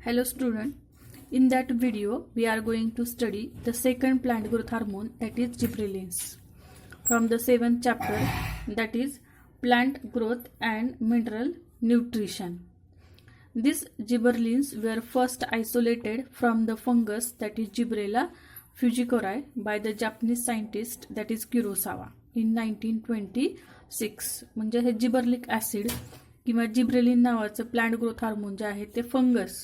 Hello student, in that video we are going to study the second plant growth hormone, that is gibberellins, from the 7th chapter, that is plant growth and mineral nutrition. These gibberellins were first isolated from the fungus, that is Gibberella fujikuri, by the Japanese scientist, that is Kurosawa, in 1926. म्हणजे हे gibberellic acid किंवा gibberellin नावाचं plant growth hormone जे आहे ते fungus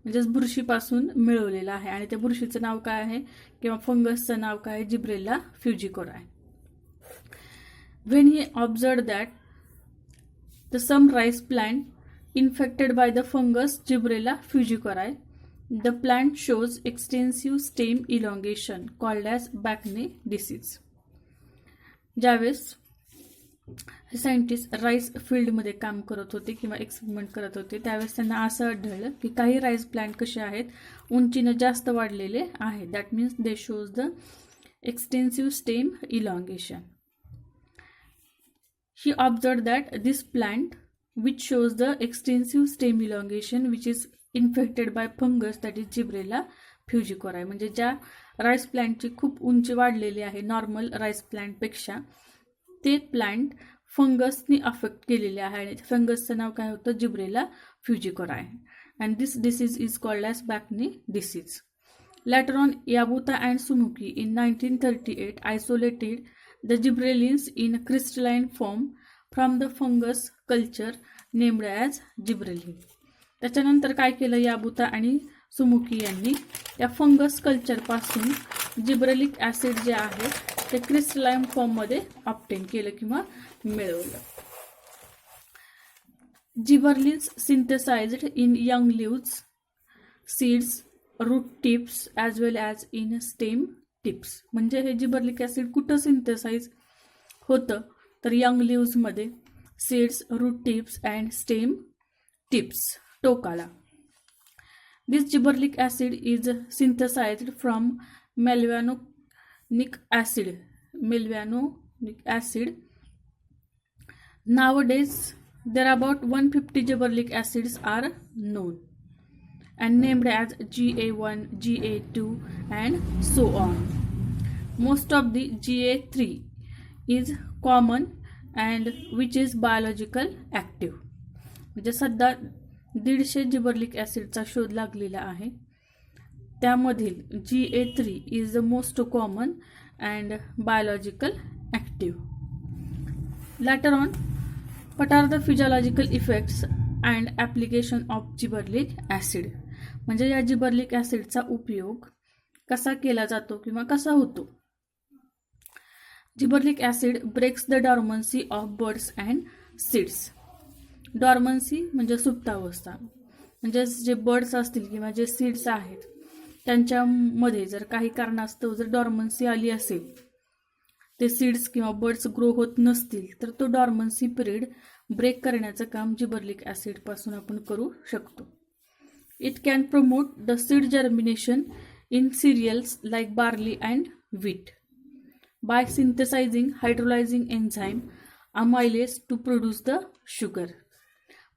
म्हणजेच बुरशीपासून मिळवलेलं आहे आणि त्या बुरशीचं नाव काय आहे किंवा फंगसचं नाव काय आहे, Gibberella फ्युजिकोराय. When he observed that some rice plant infected by the fungus Gibberella fujikuri, the plant shows extensive stem elongation called as Bacne disease. ज्यावेळेस सायंटिस्ट राईस फील्डमध्ये काम करत होते किंवा एक्सपेरिमेंट करत होते त्यावेळेस त्यांना असं आढळलं की काही राईस प्लांट कसे आहेत, उंचीनं जास्त वाढलेले आहेत. That means they shows the extensive stem elongation. He observed that this plant, which shows the extensive stem elongation, which is infected by fungus, that is Gibberella fujikuri, म्हणजे ज्या राईस प्लांटची खूप उंची वाढलेली आहे नॉर्मल राईस प्लांटपेक्षा, ते plant फंगसनी affect केलेले आहे आणि फंगसचं नाव काय होतं, gibberella fujikuroi. And this disease is called as bakanae disease. Later on, Yabuta and Sumuki in 1938 isolated the gibberellins in crystalline form from the fungus culture named as gibberellin. त्याच्यानंतर काय केलं याबुता आणि सुमुकी यांनी, त्या फंगस कल्चरपासून जिब्रेलिक ॲसिड जे आहे ते crystalline फॉर्ममध्ये ऑब्टेन केलं किंवा मिळवलं. Gibberellins synthesized in young leaves, seeds, root tips as well as in stem tips. म्हणजे हे जिबरलिक ॲसिड कुठं सिंथेसाइज होतं तर यंग लीव्समध्ये, seeds, root tips and stem tips, टोकाला. This gibberellic acid is synthesized from mevalonic acid. Nowadays, there are about 150 gibberellic acids are known and named as GA1, GA2 and so on. Most of the GA3 is common and which is biological active. म्हणजे सध्या 150 जिबरलिक ॲसिडचा शोध लागलेला आहे. त्यामधील GA3 is the most common and biological active. Later on, what are the physiological effects and application of gibberellic acid? म्हणजे या जिबरलिक ॲसिडचा उपयोग कसा केला जातो किंवा कसा होतो. Gibberellic acid breaks the dormancy of buds and seeds. Dormancy म्हणजे सुप्तावस्था, म्हणजे जे बर्ड्स असतील किंवा जे सीड्स आहेत त्यांच्यामध्ये जर काही कारणास्तव जर डॉर्मन्सी आली असेल, ते सीड्स किंवा बर्ड्स ग्रो होत नसतील, तर तो डॉर्मन्सी पिरियड ब्रेक करण्याचं काम जिबरलिक ॲसिडपासून आपण करू शकतो. It can promote the seed germination in cereals like barley and wheat by synthesizing hydrolyzing enzyme amylase to produce the sugar.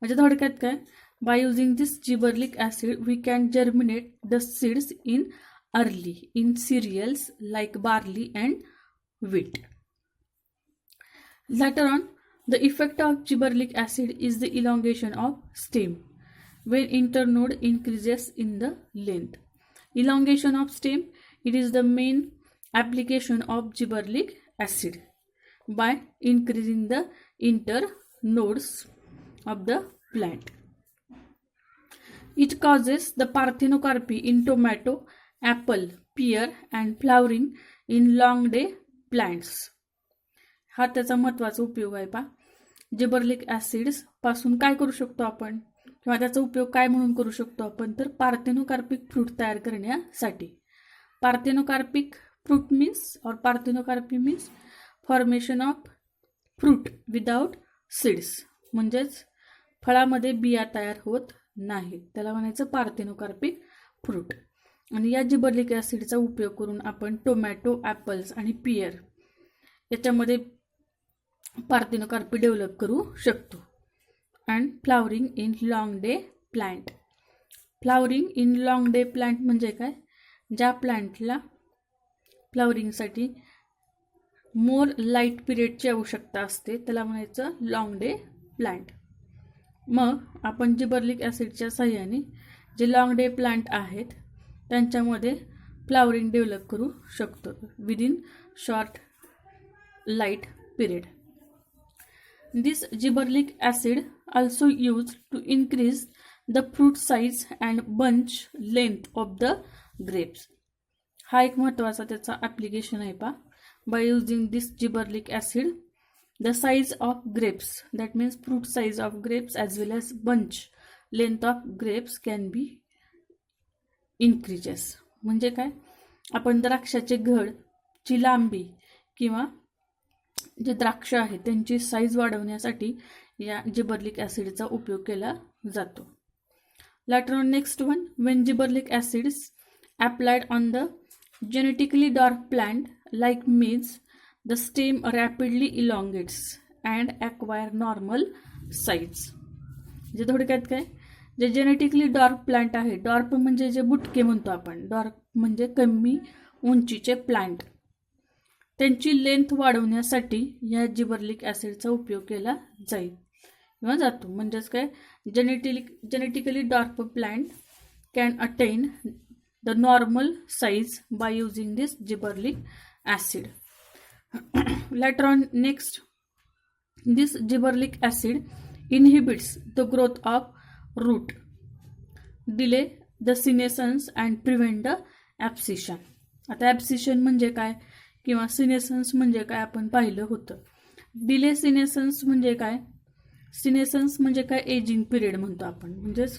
म्हणजे थोडक्यात काय, by using this gibberellic acid we can germinate the seeds in early in cereals like barley and wheat. Later on, the effect of gibberellic acid is the elongation of stem when internode increases in the length. Elongation of stem, it is the main application of gibberellic acid by increasing the internodes of the plant. It causes the parthenocarpy in tomato, apple, pear and flowering in long day plants. हा त्याचा महत्त्वाचा उपयोग आहे. जिबरलिक acids पासून काय करू शकतो आपण किंवा त्याचा उपयोग काय म्हणून करू शकतो आपण, तर पार्थेनोकार्पिक फ्रूट तयार करण्यासाठी. पार्थेनोकार्पिक फ्रूट मीन्स और parthenocarpy means formation of fruit without seeds, म्हणजेच फळामध्ये बिया तयार होत नाहीत, त्याला म्हणायचं पार्थेनोकार्पिक फ्रूट. आणि या जिबरलिक ॲसिडचा उपयोग करून आपण टोमॅटो, ॲपल्स आणि पियर याच्यामध्ये पार्थेनोकार्पी डेव्हलप करू शकतो. And flowering in long day plant. Flowering in long day plant म्हणजे काय, ज्या प्लांटला फ्लावरिंगसाठी मोर लाईट पिरियडची आवश्यकता असते त्याला म्हणायचं लॉंग डे प्लांट. मग आपण जिबर्लिक ॲसिडच्या साह्याने जे लॉंग डे प्लांट आहेत त्यांच्यामध्ये फ्लावरिंग डेव्हलप करू शकतो within short light period. This gibberellic acid also used to increase the fruit size and bunch length of the grapes. हा एक महत्त्वाचा त्याचा ॲप्लिकेशन आहे पा. By using this gibberellic acid, the size of grapes, that means fruit size of grapes as well as bunch length of grapes can be increases. म्हणजे काय, आपण द्राक्षाचे घड ची लांबी किंवा जे द्राक्ष आहेत त्यांची साईज वाढवण्यासाठी या जिबर्लिक ॲसिडचा उपयोग केला जातो. Later on, next one, when gibberellic acid is applied on the genetically dark plant like maize, the stem rapidly elongates and acquire normal size. जे थोडक्यात काय, जे जेनेटिकली डॉर्क प्लांट आहे, डॉर्क म्हणजे जे बुटके म्हणतो आपण, डॉर्क म्हणजे कमी उंचीचे प्लांट, त्यांची लेंथ वाढवण्यासाठी या जिबर्लिक ॲसिडचा उपयोग केला जाईल किंवा जातो. म्हणजेच काय, genetically dark plant can attain the normal size by using this gibberellic acid. Later on next, this gibberellic acid inhibits the growth of root, delay the senescence and prevent the abscission. आता abscission म्हणजे काय किंवा senescence म्हणजे काय आपण पाहिलं होतं. Delay senescence म्हणजे काय, सिनेसन्स म्हणजे काय, एजिंग पिरियड म्हणतो आपण. म्हणजेच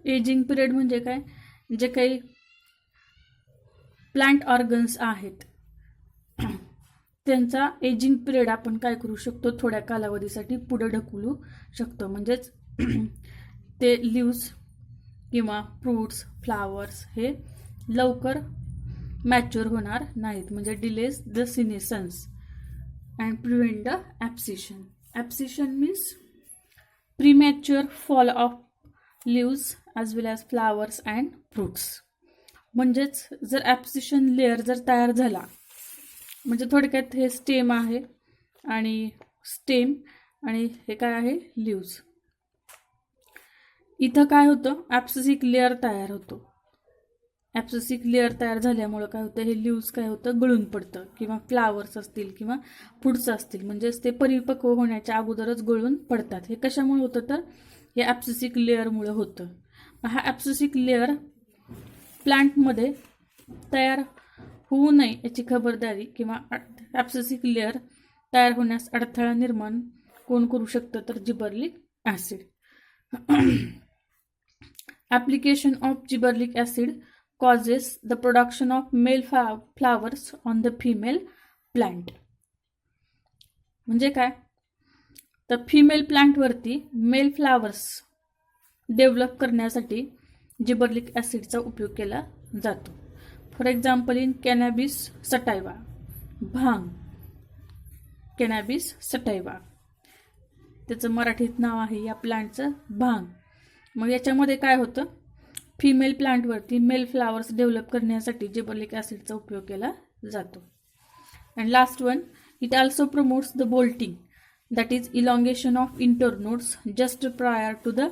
एजिंग पिरियड म्हणजे काय, जे काही प्लांट ऑर्गन्स आहेत त्यांचा एजिंग पिरियड आपण काय करू शकतो, थोड्या कालावधीसाठी पुढे ढकलू शकतो. म्हणजेच ते लिव्स किंवा फ्रूट्स फ्लावर्स हे लवकर मॅच्युअर होणार नाहीत. म्हणजे delays the senescence and prevent the abscission. Abscission means premature fall of leaves as well as flowers and fruits. म्हणजेच जर ॲब्सिशन लेअर जर तयार झाला, म्हणजे थोडक्यात हे स्टेम आहे आणि स्टेम आणि हे काय आहे, लिव्स. इथं काय होतं, ॲब्सिसिक लेअर तयार होतो. ॲब्सिसिक लेअर तयार झाल्यामुळं काय होतं, हे लिव्स काय होतं, गळून पडतं किंवा फ्लावर्स असतील किंवा फ्रूट्स असतील म्हणजेच ते परिपक्व होण्याच्या अगोदरच गळून पडतात. हे कशामुळे होतं तर हे ॲब्सिसिक लेअरमुळे होतं. हा ॲब्सिसिक लेअर प्लांटमध्ये तयार होऊ नये याची खबरदारी किंवा ॲब्सिसिक लेअर तयार होण्यास अडथळा निर्माण कोण करू शकतं तर gibberellic acid. Application of gibberellic acid causes the production of male flowers on the female plant. म्हणजे काय, तर फिमेल प्लांटवरती मेल फ्लावर्स डेव्हलप करण्यासाठी जिबर्लिक ॲसिडचा उपयोग केला जातो. फॉर एक्झाम्पल इन कॅनॅबिस सटायवा, भांग, कॅनॅबिस सटायवा त्याचं मराठीत नाव आहे या प्लांटचं भांग. मग याच्यामध्ये काय होतं, फिमेल प्लांटवरती मेल फ्लावर्स डेव्हलप करण्यासाठी जिबर्लिक ॲसिडचा उपयोग केला जातो. And last one, it also promotes the bolting, that is elongation of internodes just prior to the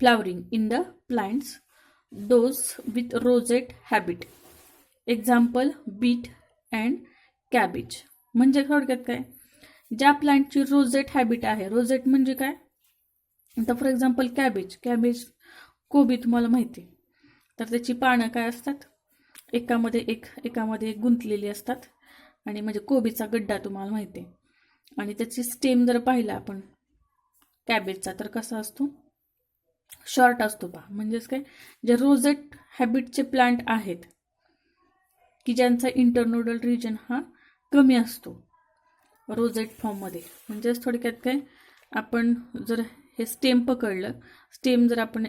flowering in the plants those with rosette habit. Example beet and cabbage. म्हणजे थोडक्यात काय, ज्या प्लांटची रोजेट हॅबिट आहे, rosette म्हणजे काय, आता for example cabbage कोबी तुम्हाला माहिती आहे, तर त्याची पानं काय असतात, एकामध्ये एक गुंतलेली असतात आणि म्हणजे कोबीचा गड्डा तुम्हाला माहिती आहे. आणि त्याची स्टेम जर पाहिला आपण कॅबेजचा तर कसा असतो, शॉर्ट असतो पहा. म्हणजेच काय, जे रोजेट हॅबिटचे प्लांट आहेत की ज्यांचा इंटरनोडल रिजन हा कमी असतो रोजेट फॉर्ममध्ये. म्हणजेच थोडक्यात काय, आपण जर हे स्टेम पकडलं, स्टेम जर आपण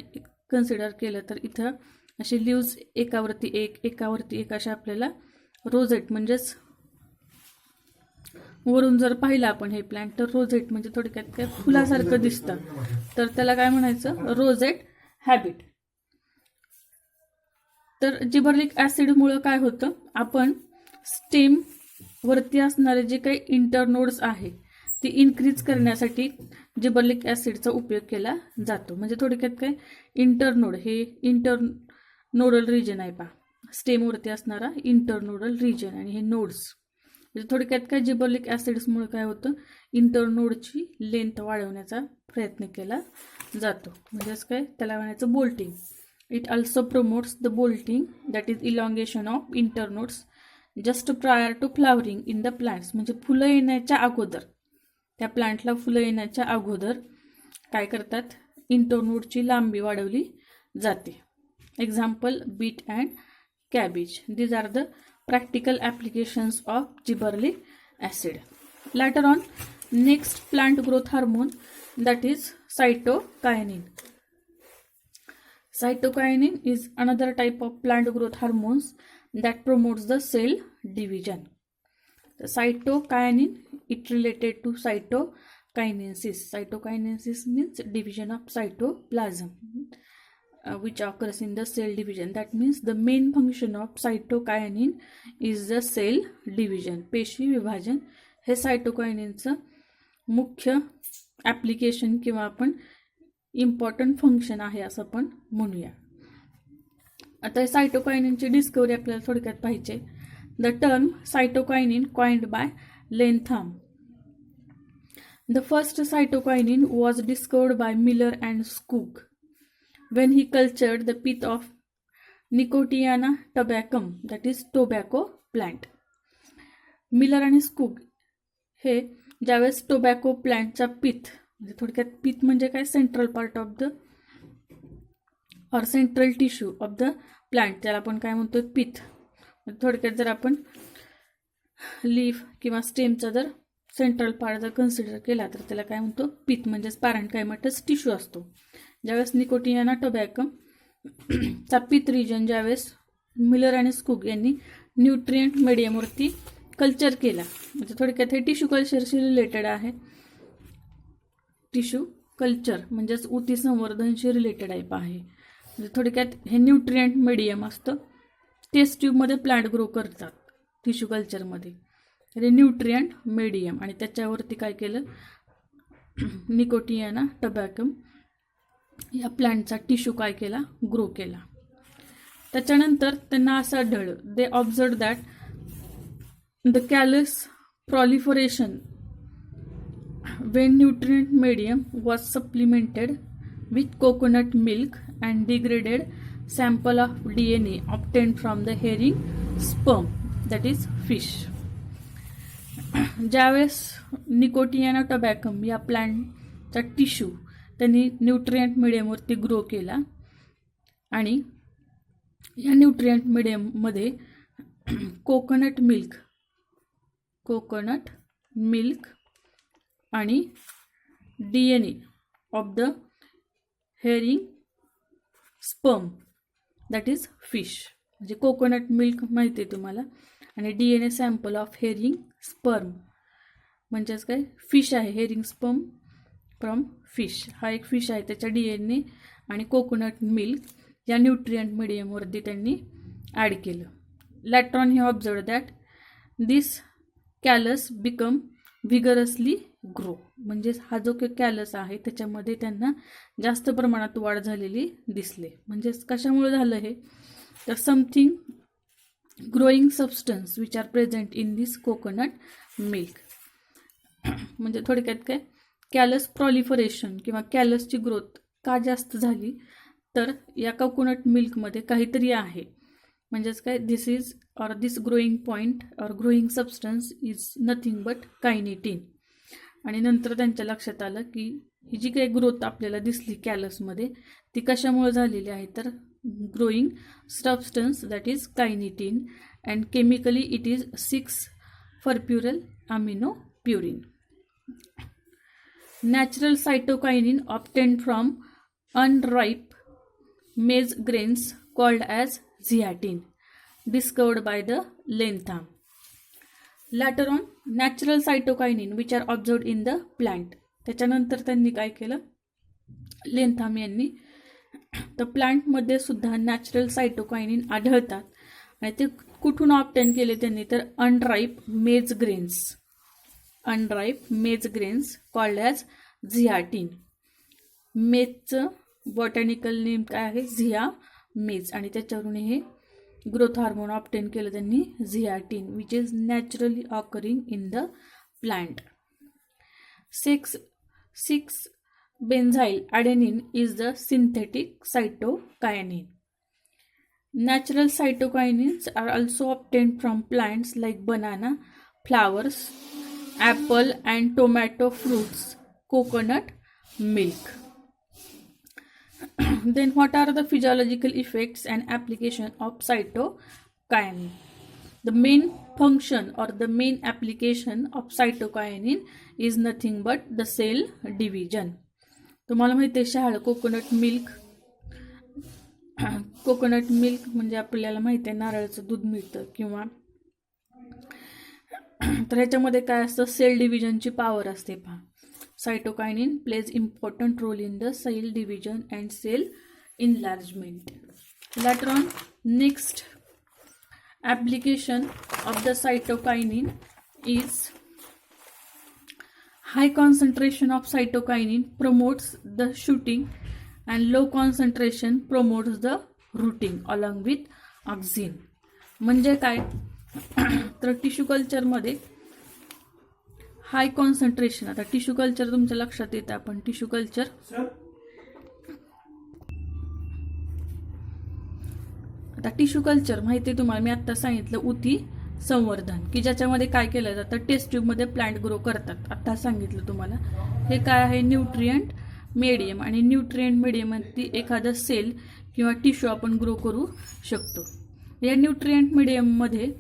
कन्सिडर केलं तर इथं असे लिव्ज एकावरती एक अशा आपल्याला रोजेट म्हणजेच वरून जर पाहिलं आपण हे प्लांट तर रोझेट म्हणजे थोडक्यात काय फुलासारखं दिसतं, तर त्याला काय म्हणायचं, रोझेट हॅबिट. तर जिबर्लिक ॲसिडमुळं काय होतं, आपण स्टेम वरती असणारे जे काही इंटरनोड्स आहे ती इन्क्रीज करण्यासाठी जिबर्लिक ॲसिडचा उपयोग केला जातो. म्हणजे थोडक्यात काय, इंटरनोड हे इंटरनोडल रिजन आहे पहा, स्टेमवरती असणारा इंटरनोडल रिजन आणि हे नोड्स. म्हणजे थोडक्यात काय, जिबर्लिक ॲसिड्समुळे काय होतं, इंटरनोडची लेंथ वाढवण्याचा प्रयत्न केला जातो. म्हणजेच काय, त्याला म्हणायचं bolting. It also promotes the bolting, that is elongation of internodes just prior to flowering in the plants. म्हणजे फुलं येण्याच्या अगोदर, त्या प्लांटला फुलं येण्याच्या अगोदर काय करतात, इंटरनोडची लांबी वाढवली जाते. Example, beet and cabbage. These are the practical applications of gibberellic acid. Later on, next plant growth hormone, that is cytokinin. Cytokinin is another type of plant growth hormones that promotes the cell division. The cytokinin, it related to cytokinesis. Cytokinesis means division of cytoplasm, which occurs in the cell division. That means the main function of cytokinin is the cell division. पेशी विभाजन हे सायटोकायनिनचं मुख्य application किंवा आपण important function आहे असं आपण म्हणूया. आता सायटोकायनिनची डिस्कवरी आपल्याला थोडक्यात पाहिजे. The term cytokinin coined by Lentham. The first cytokinin was discovered by Miller and Skoog when he cultured the pith of Nicotiana tabacum, that is tobacco plant. Miller आणि Skoog हे ज्यावेळेस टोबॅको प्लांटचा पीथ, म्हणजे थोडक्यात pith म्हणजे काय, central part of the और central tissue of the plant, त्याला आपण काय म्हणतो, पीथ. थोडक्यात जर आपण लीफ किंवा स्टेमचा जर सेंट्रल पार्ट जर कन्सिडर केला तर त्याला काय म्हणतो, पीथ. म्हणजेच पॅरेंकायमॅटस टिश्यू असतो. ज्यावेळेस निकोटियाना टोबॅकम चा पीथ रिजन ज्यावेळेस मिलर आणि स्कूग यांनी न्यूट्रिएंट मीडियमवरती कल्चर केला, म्हणजे थोडक्यात हे टिश्यू कल्चरशी रिलेटेड आहे. टिश्यू कल्चर म्हणजेच ऊती संवर्धनशी रिलेटेड आहे आहे. म्हणजे थोडक्यात हे न्यूट्रिएंट मीडियम असतं, टेस्ट ट्यूबमध्ये प्लांट ग्रो करतात टिश्यू कल्चरमध्ये. हे न्यूट्रिएंट मीडियम आणि त्याच्यावरती काय केलं, निकोटियाना टोबॅकम या प्लांटचा टिश्यू काय केला, ग्रो केला. त्याच्यानंतर त्यांना असं आढळलं, they observe that the callus proliferation when nutrient medium was supplemented with coconut milk and degraded sample of DNA obtained from the herring sperm, that is fish. ज्यावेळेस निकोटियाना टोबॅकम या प्लांटचा टिश्यू त्यांनी न्यूट्रिएंट मिडियमवरती ग्रो केला आणि या nutrient मिडियममध्ये coconut milk आणि DNA of the herring sperm, that is fish. म्हणजे coconut milk माहिती आहे तुम्हाला आणि DNA sample of herring sperm म्हणजेच काय, फिश आहे. हेरिंग स्पर्म फ्रॉम फिश, हा एक फिश आहे, त्याच्या DNA आणि कोकोनट मिल्क या न्यूट्रिएंट मिडियमवरती त्यांनी ॲड केलं. Later on he observe that this callus become vigorously grow. म्हणजेच हा जो कॅलस आहे त्याच्यामध्ये त्यांना जास्त प्रमाणात वाढ झालेली दिसले. म्हणजेच कशामुळे झालं हे, तर something growing substance which are present in this coconut milk. म्हणजे थोडक्यात काय, कॅलस प्रॉलिफरेशन किंवा कॅलसची ग्रोथ का जास्त झाली, तर या कोकोनट मिल्कमध्ये काहीतरी आहे. म्हणजेच काय, दिस ग्रोईंग पॉईंट और growing substance is nothing but kinetin. आणि नंतर त्यांच्या लक्षात आलं की ही जी काही ग्रोथ आपल्याला दिसली कॅलसमध्ये ती कशामुळे झालेली आहे, तर growing substance that is kinetin and chemically it is six furfuryl amino purine. Natural cytokinin obtained from unripe maize grains called as zeatin, discovered by the Lentham. Later on natural cytokinin which are observed in the plant. त्याच्यानंतर त्यांनी काय केलं, लेंथाम यांनी, तर प्लांटमध्ये सुद्धा natural cytokinin आढळतात आणि ते कुठून ऑब्टेन केले त्यांनी, तर unripe maize grains called as zeatin. मेजचं बॉटॅनिकल नेम काय आहे, झिया मेज, आणि त्याच्यावरून हे ग्रोथ हार्मोन ऑब्टेन केलं त्यांनी, zeatin, which is naturally occurring in the plant. 6 benzyl adenine is the synthetic cytokinin. Natural cytokinins are also obtained from plants like banana, flowers, apple and tomato fruits, coconut milk. Then what are the physiological effects and application of cytokinin? The main function or the main application of cytokinin is nothing but the cell division. तुम्हाला माहिती आहे शहाळ coconut milk म्हणजे आपल्याला माहिती आहे नारळाचं दूध मिळतं किंवा, तर ह्याच्यामध्ये काय असतं, सेल डिव्हिजनची पॉवर असते. पहा, cytokinin plays important role in the cell division and cell enlargement. Later on next application of the cytokinin is high concentration of cytokinin promotes the shooting and low concentration promotes the rooting along with auxin. म्हणजे काय, तर tissue कल्चरमध्ये हाय concentration, आता tissue culture तुमच्या लक्षात येतं, आपण tissue culture आता टिश्यू कल्चर माहिती आहे तुम्हाला, मी आत्ता सांगितलं उती संवर्धन, की ज्याच्यामध्ये काय केलं जातं, टेस्ट ट्यूबमध्ये प्लांट ग्रो करतात. आत्ता सांगितलं तुम्हाला. हे काय आहे, न्यूट्रिएंट मीडियम, आणि न्यूट्रिएंट मीडियममध्ये एखादं सेल किंवा टिश्यू आपण ग्रो करू शकतो. या न्यूट्रिएंट मीडियममध्ये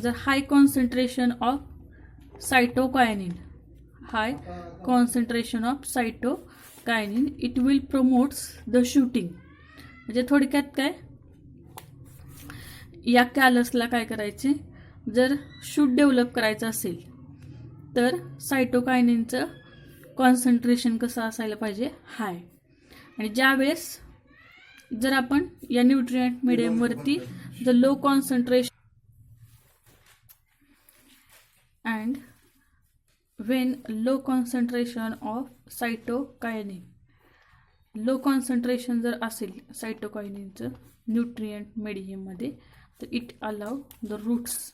जर high concentration of cytokinin it will promotes the shooting. म्हणजे थोडक्यात काय, या कॅलसला काय करायचे, जर शूट डेव्हलप करायचं असेल तर सायटोकायनिनचं कॉन्सन्ट्रेशन कसं असायला पाहिजे, हाय. आणि ज्यावेळेस जर आपण या न्यूट्रिएंट मिडियमवरती जर low concentration and when low concentration of cytokinin, low concentration जर असेल सायटोकायनिनचं न्यूट्रिएंट मिडियममध्ये, तर it allow the roots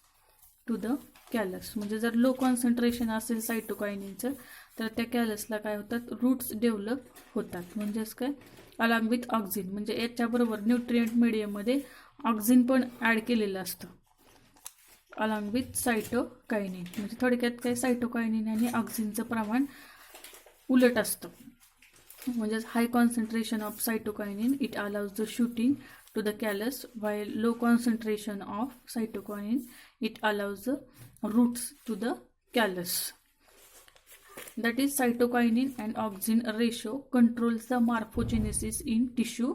to the callus. म्हणजे जर लो कॉन्सन्ट्रेशन असेल सायटोकायनिनचं तर त्या कॅलसला काय होतात, रूट्स डेव्हलप होतात. म्हणजेच काय, अलॉंग विथ ऑक्झिन, म्हणजे याच्याबरोबर न्यूट्रिएंट मिडियममध्ये ऑक्झिन पण ॲड केलेलं असतं अलॉंग विथ सायटोकायनिन. म्हणजे थोडक्यात काय, सायटोकायनिन आणि ऑक्झिनचं प्रमाण उलट असतं. म्हणजेच high concentration of cytokinin it allows the shooting to the callus, while low concentration of cytokinin it allows the roots to the callus. That is, cytokinin and auxin ratio controls the morphogenesis in tissue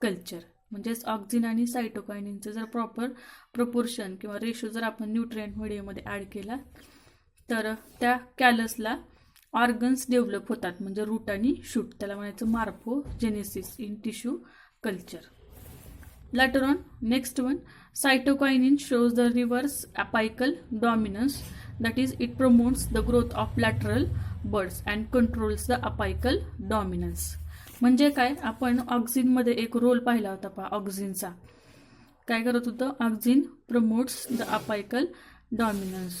culture. म्हणजेच auxin आणि सायटोकायनिनचं जर proper proportion किंवा ratio जर आपण nutrient मिडियममध्ये add केला तर त्या कॅलसला ऑर्गन्स डेव्हलप होतात, म्हणजे रूट आणि शूट. त्याला म्हणायचं morphogenesis in tissue culture. Later on, next one, cytokinin shows the reverse apical dominance. That is, it promotes the growth of lateral buds and controls the apical dominance. म्हणजे काय, आपण ऑक्झिनमध्ये एक role पाहिला होता पहा, ऑक्झिनचा काय करत होतं, auxin promotes the apical dominance.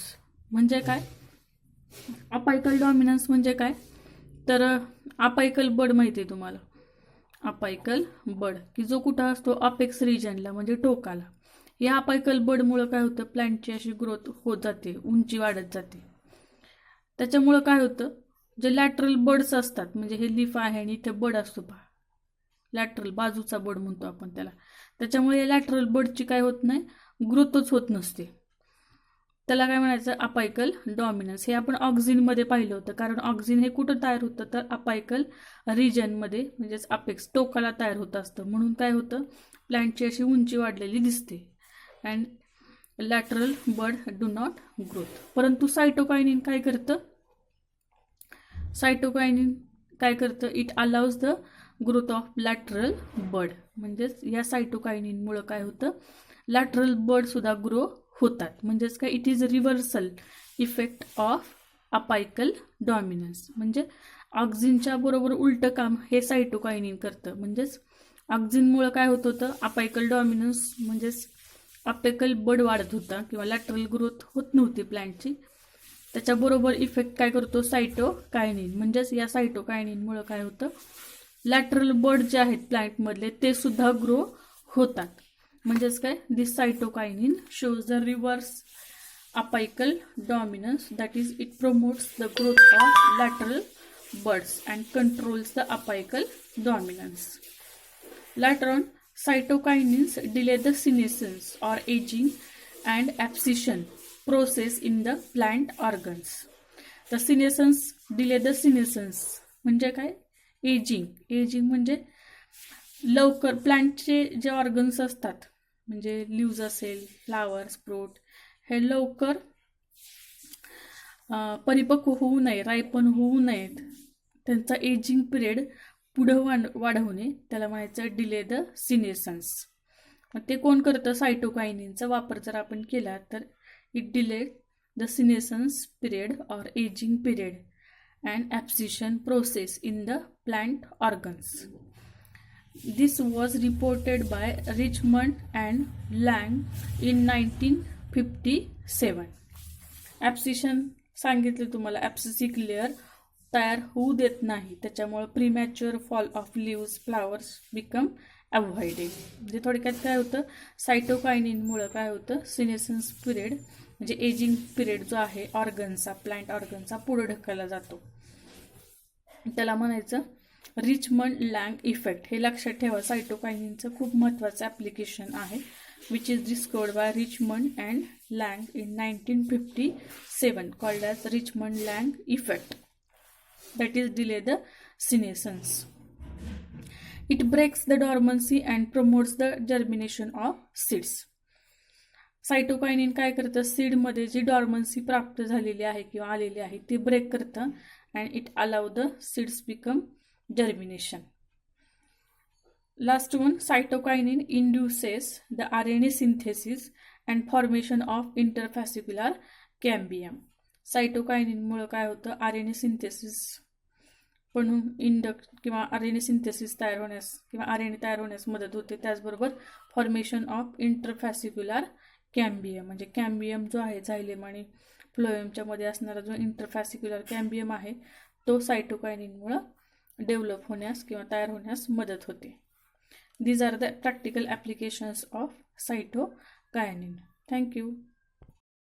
म्हणजे काय, अपायकल डॉमिनन्स म्हणजे काय, तर अपायकल बड माहिती आहे तुम्हाला, अपायकल बड की जो कुठं असतो, अपेक्स रिजनला म्हणजे टोकाला. या अपायकल बडमुळं काय होतं, प्लांटची अशी ग्रोथ होत जाते, उंची वाढत जाते. त्याच्यामुळं काय होतं, जे लॅटरल बड्स असतात, म्हणजे हे लीफ आहे आणि इथे बड असतो पहा, लॅटरल बाजूचा बड म्हणतो आपण त्याला, त्याच्यामुळे या लॅटरल बडची काय होत नाही, ग्रोथच होत नसते. त्याला काय म्हणायचं, अपायकल डॉमिनन्स. हे आपण ऑक्झिनमध्ये पाहिलं होतं, कारण ऑक्झिन हे कुठं तयार होतं, तर अपायकल रिजनमध्ये, म्हणजेच अपेक्स टोकाला तयार होत असतं. म्हणून काय होतं, प्लांटची अशी उंची वाढलेली दिसते. And lateral bud do not growth. परंतु सायटोकायनिन काय करतं? सायटोकायनिन काय करतं? It allows the growth of lateral bud. म्हणजेच या सायटोकायनिनमुळं काय होतं? लॅटरल बड सुद्धा ग्रो होतात. म्हणजेच काय? It is reversal effect of apical dominance. म्हणजे ऑक्झिनच्या बरोबर उलटं काम हे सायटोकायनिन करतं. म्हणजेच ऑक्झिनमुळं काय होत होतं? अपायकल डॉमिनन्स म्हणजेच अपेकल बड वाढत होता किंवा लॅटरल ग्रोथ होत नव्हती प्लांटची. त्याच्याबरोबर इफेक्ट काय करतो? सायटोकायनिन. म्हणजेच या सायटोकायनिनमुळं काय होतं? लॅटरल बड जे आहेत प्लांटमधले ते सुद्धा ग्रो होतात. म्हणजेच काय? This cytokinin shows the reverse apical dominance, that is it promotes the growth of lateral buds and controls the apical dominance. Later on, cytokinins delay the senescence or aging and abscission process in the plant organs. The senescence delay the senescence म्हणजे काय? Ageing म्हणजे लवकर प्लांटचे जे organs असतात म्हणजे leaves असेल, flower, स्प्रूट, हे लवकर परिपक्व होऊ नये, रायपन होऊ नयेत, त्यांचा एजिंग पिरियड पुढं वाढवणे, त्याला म्हणायचं डिले द सिनेसन्स. मग ते कोण करतं? सायटोकायनिनचा वापर जर आपण केला तर it delay the senescence period or ageing period and abscission process in the plant organs. This was reported by Richmond and Lang in 1957. Abscission सांगितले तुम्हाला, ॲब्सिसिक लेअर तयार होऊ देत नाही, त्याच्यामुळे premature fall of leaves, flowers become avoided. म्हणजे थोडक्यात काय होतं? सायटोकायनिनमुळं काय होतं? सिनेसन्स पिरियड म्हणजे एजिंग पिरियड जो आहे ऑर्गनचा, प्लांट ऑर्गनचा पुढे ढकलला जातो. त्याला म्हणायचं रिचमंड लँग इफेक्ट. हे लक्षात ठेवा, सायटोकायनिनचं खूप महत्त्वाचं ॲप्लिकेशन आहे, which is discovered by Richmond and Lang in 1957, called as Richmond Lang effect. That is delay the senescence. It breaks the dormancy and promotes the germination of seeds. Cytokinin काय करतं? सीडमध्ये जी डॉर्मन्सी प्राप्त झालेली आहे किंवा आलेली आहे ती ब्रेक करतं and it allow the seeds become germination. Last one, cytokinin induces the RNA synthesis and formation of interfascicular cambium. सायटोकायनिनमुळं काय होतं? RNA सिंथेसिस पण किंवा RNA सिंथेसिस तयार होण्यास किंवा RNA तयार होण्यास मदत होते. त्याचबरोबर फॉर्मेशन ऑफ इंटरफॅसिक्युलर कॅम्बियम म्हणजे कॅम्बियम जो आहे झायलेम आणि फ्लोएमच्या मध्ये असणारा जो इंटरफॅसिक्युलर कॅम्बियम आहे तो सायटोकायनिनमुळं डेव्हलप होण्यास किंवा तयार होण्यास मदत होते. These are the practical applications of cytokinin. Thank you.